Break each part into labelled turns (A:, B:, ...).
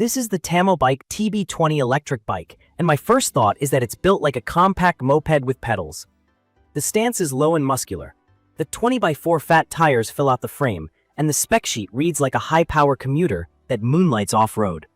A: This is the Tamobyke TB20 Electric Bike, and my first thought is that it's built like a compact moped with pedals. The stance is low and muscular. The 20x4 fat tires fill out the frame, and the spec sheet reads like a high-power commuter that moonlights off-road.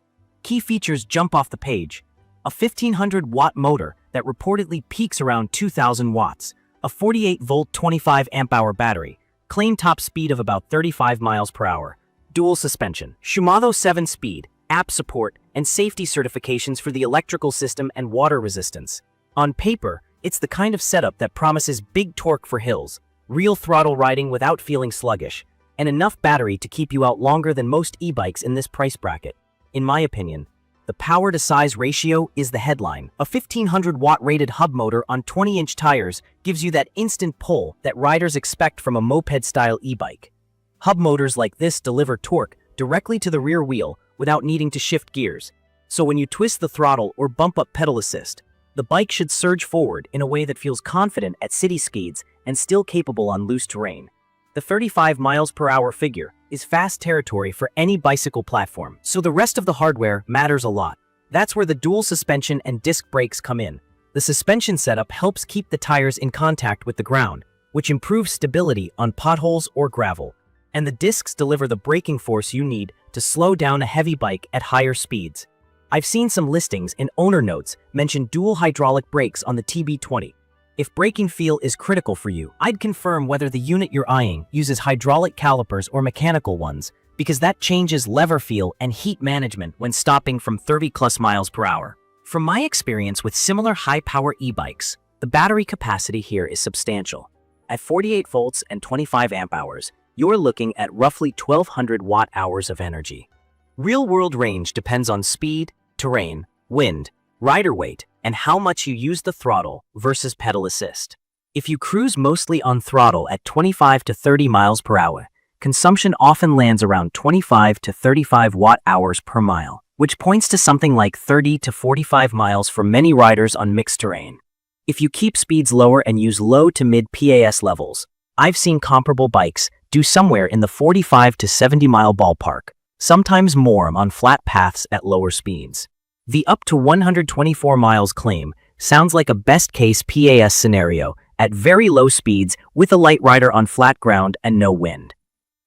A: Key features jump off the page. A 1500-watt motor that reportedly peaks around 2000 watts, a 48V 25Ah battery, claimed top speed of about 35 miles per hour, dual suspension, Shimano 7-speed, app support, and safety certifications for the electrical system and water resistance. On paper, it's the kind of setup that promises big torque for hills, real throttle riding without feeling sluggish, and enough battery to keep you out longer than most e-bikes in this price bracket. In my opinion, the power-to-size ratio is the headline. A 1500-watt rated hub motor on 20-inch tires gives you that instant pull that riders expect from a moped-style e-bike. Hub motors like this deliver torque directly to the rear wheel without needing to shift gears. So when you twist the throttle or bump up pedal assist, the bike should surge forward in a way that feels confident at city speeds and still capable on loose terrain. The 35 miles per hour figure is fast territory for any bicycle platform, so the rest of the hardware matters a lot. That's where the dual suspension and disc brakes come in. The suspension setup helps keep the tires in contact with the ground, which improves stability on potholes or gravel. And the discs deliver the braking force you need to slow down a heavy bike at higher speeds. I've seen some listings in owner notes mention dual hydraulic brakes on the TB20. If braking feel is critical for you, I'd confirm whether the unit you're eyeing uses hydraulic calipers or mechanical ones, because that changes lever feel and heat management when stopping from 30+ miles per hour. From my experience with similar high-power e-bikes, the battery capacity here is substantial. At 48 volts and 25 amp hours, you're looking at roughly 1200 watt-hours of energy. Real-world range depends on speed, terrain, wind, rider weight, and how much you use the throttle versus pedal assist. If you cruise mostly on throttle at 25 to 30 miles per hour, consumption often lands around 25 to 35 watt-hours per mile, which points to something like 30 to 45 miles for many riders on mixed terrain. If you keep speeds lower and use low to mid PAS levels, I've seen comparable bikes do somewhere in the 45 to 70 mile ballpark, sometimes more on flat paths at lower speeds. The up to 124 miles claim sounds like a best-case PAS scenario at very low speeds with a light rider on flat ground and no wind.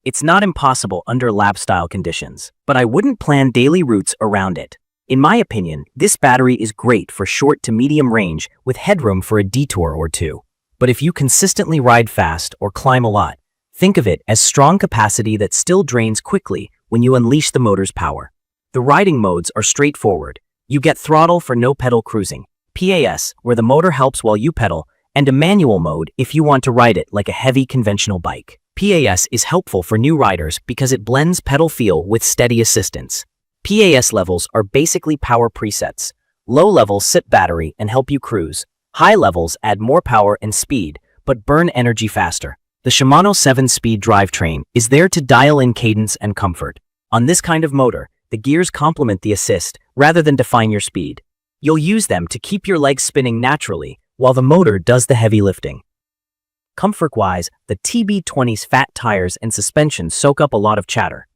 A: It's not impossible under lap-style conditions, but I wouldn't plan daily routes around it. In my opinion, this battery is great for short to medium range with headroom for a detour or two. But if you consistently ride fast or climb a lot, think of it as strong capacity that still drains quickly when you unleash the motor's power. The riding modes are straightforward. You get throttle for no pedal cruising, PAS, where the motor helps while you pedal, and a manual mode if you want to ride it like a heavy conventional bike. PAS is helpful for new riders because it blends pedal feel with steady assistance. PAS levels are basically power presets. Low levels sip battery and help you cruise. High levels add more power and speed, but burn energy faster. The Shimano 7-speed drivetrain is there to dial in cadence and comfort. On this kind of motor, the gears complement the assist rather than define your speed. You'll use them to keep your legs spinning naturally while the motor does the heavy lifting. Comfort-wise, the TB20's fat tires and suspension soak up a lot of chatter.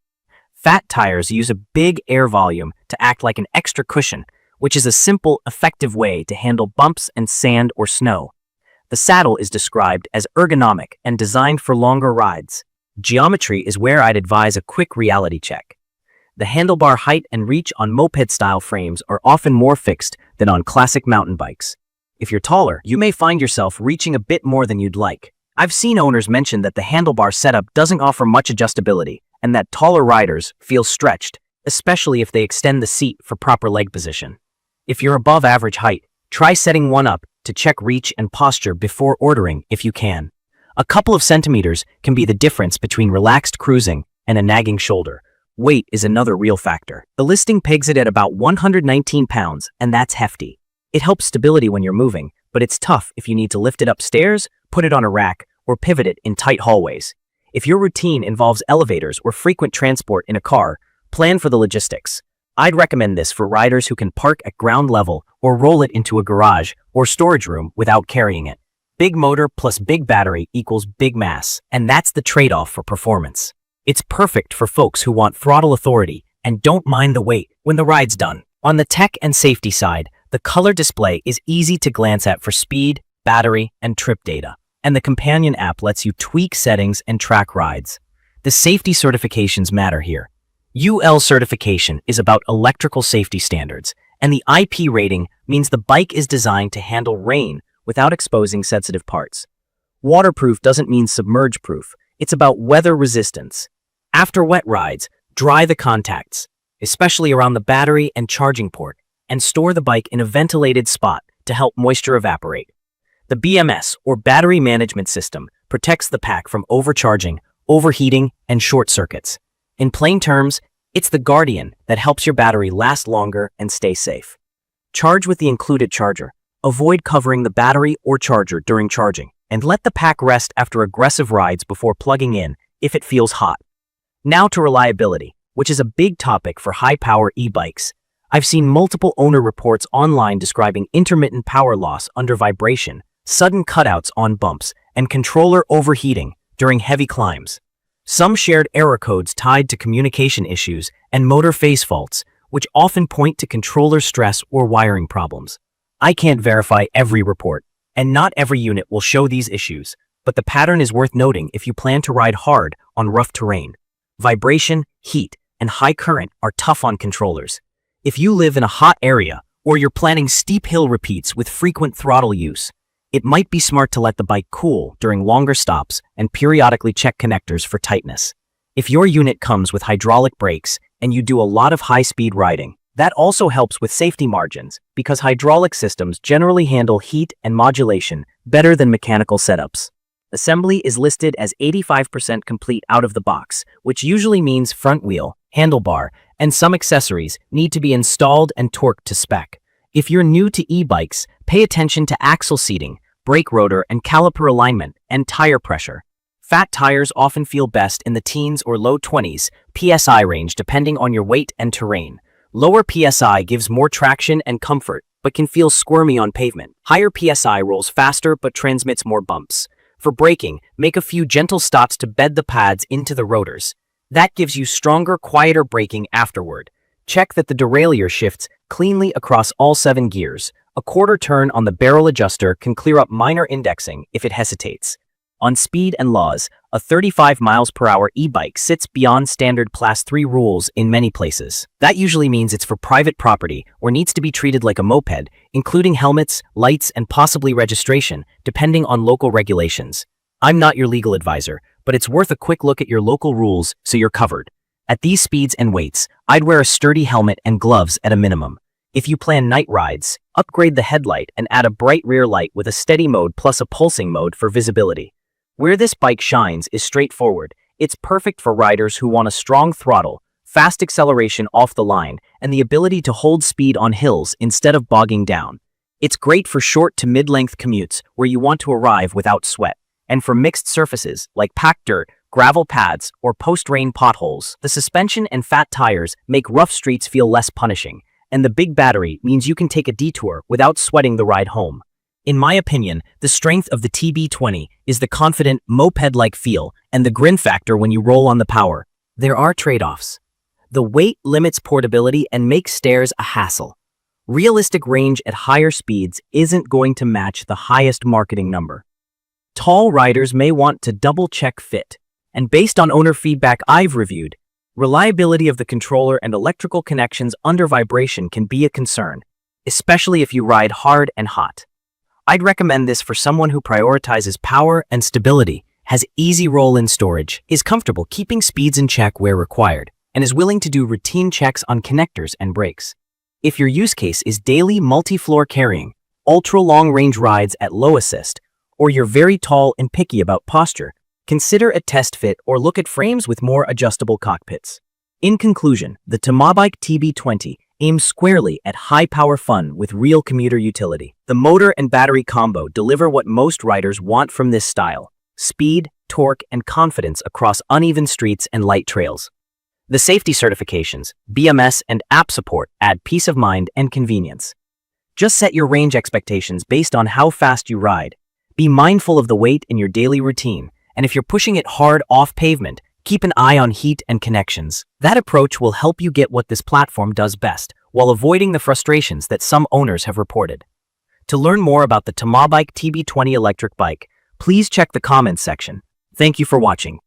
A: Fat tires use a big air volume to act like an extra cushion, which is a simple, effective way to handle bumps and sand or snow. The saddle is described as ergonomic and designed for longer rides. Geometry is where I'd advise a quick reality check. The handlebar height and reach on moped-style frames are often more fixed than on classic mountain bikes. If you're taller, you may find yourself reaching a bit more than you'd like. I've seen owners mention that the handlebar setup doesn't offer much adjustability and that taller riders feel stretched, especially if they extend the seat for proper leg position. If you're above average height, try setting one up to check reach and posture before ordering if you can. A couple of centimeters can be the difference between relaxed cruising and a nagging shoulder. Weight is another real factor. The listing pegs it at about 119 pounds, and that's hefty. It helps stability when you're moving, but it's tough if you need to lift it upstairs, put it on a rack, or pivot it in tight hallways. If your routine involves elevators or frequent transport in a car, plan for the logistics. I'd recommend this for riders who can park at ground level or roll it into a garage or storage room without carrying it. Big motor plus big battery equals big mass, and that's the trade-off for performance. It's perfect for folks who want throttle authority And don't mind the wait when the ride's done. On the tech and safety side, the color display is easy to glance at for speed, battery, and trip data. And the companion app lets you tweak settings and track rides. The safety certifications matter here. UL certification is about electrical safety standards, and the IP rating means the bike is designed to handle rain without exposing sensitive parts. Waterproof doesn't mean submerge-proof. It's about weather resistance. After wet rides, dry the contacts, especially around the battery and charging port, and store the bike in a ventilated spot to help moisture evaporate. The BMS, or Battery Management System, protects the pack from overcharging, overheating, and short circuits. In plain terms, it's the guardian that helps your battery last longer and stay safe. Charge with the included charger. Avoid covering the battery or charger during charging, and let the pack rest after aggressive rides before plugging in if it feels hot. Now to reliability, which is a big topic for high-power e-bikes. I've seen multiple owner reports online describing intermittent power loss under vibration, sudden cutouts on bumps, and controller overheating during heavy climbs. Some shared error codes tied to communication issues and motor phase faults, which often point to controller stress or wiring problems. I can't verify every report, and not every unit will show these issues, but the pattern is worth noting if you plan to ride hard on rough terrain. Vibration, heat, and high current are tough on controllers. If you live in a hot area, or you're planning steep hill repeats with frequent throttle use, it might be smart to let the bike cool during longer stops and periodically check connectors for tightness. If your unit comes with hydraulic brakes and you do a lot of high-speed riding, that also helps with safety margins because hydraulic systems generally handle heat and modulation better than mechanical setups. Assembly is listed as 85% complete out of the box, which usually means front wheel, handlebar, and some accessories need to be installed and torqued to spec. If you're new to e-bikes, pay attention to axle seating, brake rotor and caliper alignment, and tire pressure. Fat tires often feel best in the teens or low 20s PSI range depending on your weight and terrain. Lower PSI gives more traction and comfort, but can feel squirmy on pavement. Higher PSI rolls faster but transmits more bumps. For braking, make a few gentle stops to bed the pads into the rotors. That gives you stronger, quieter braking afterward. Check that the derailleur shifts cleanly across all 7 gears. A quarter turn on the barrel adjuster can clear up minor indexing if it hesitates. On speed and laws, a 35 miles per hour e-bike sits beyond standard Class 3 rules in many places. That usually means it's for private property or needs to be treated like a moped, including helmets, lights, and possibly registration, depending on local regulations. I'm not your legal advisor, but it's worth a quick look at your local rules so you're covered. At these speeds and weights, I'd wear a sturdy helmet and gloves at a minimum. If you plan night rides, upgrade the headlight and add a bright rear light with a steady mode plus a pulsing mode for visibility. Where this bike shines is straightforward. It's perfect for riders who want a strong throttle, fast acceleration off the line, and the ability to hold speed on hills instead of bogging down. It's great for short to mid-length commutes where you want to arrive without sweat, and for mixed surfaces like packed dirt, gravel pads, or post-rain potholes. The suspension and fat tires make rough streets feel less punishing, and the big battery means you can take a detour without sweating the ride home. In my opinion, the strength of the TB20 is the confident, moped-like feel and the grin factor when you roll on the power. There are trade-offs. The weight limits portability and makes stairs a hassle. Realistic range at higher speeds isn't going to match the highest marketing number. Tall riders may want to double-check fit, and based on owner feedback I've reviewed, reliability of the controller and electrical connections under vibration can be a concern, especially if you ride hard and hot. I'd recommend this for someone who prioritizes power and stability, has easy roll-in storage, is comfortable keeping speeds in check where required, and is willing to do routine checks on connectors and brakes. If your use case is daily multi-floor carrying, ultra-long-range rides at low assist, or you're very tall and picky about posture, consider a test fit or look at frames with more adjustable cockpits. In conclusion, the Tamobyke TB20 aims squarely at high-power fun with real commuter utility. The motor and battery combo deliver what most riders want from this style: speed, torque, and confidence across uneven streets and light trails. The safety certifications, BMS, and app support add peace of mind and convenience. Just set your range expectations based on how fast you ride. Be mindful of the weight in your daily routine, and if you're pushing it hard off pavement, Keep an eye on heat and connections. That approach will help you get what this platform does best, while avoiding the frustrations that some owners have reported. To learn more about the Tamobyke TB20 electric bike, please check the comments section. Thank you for watching.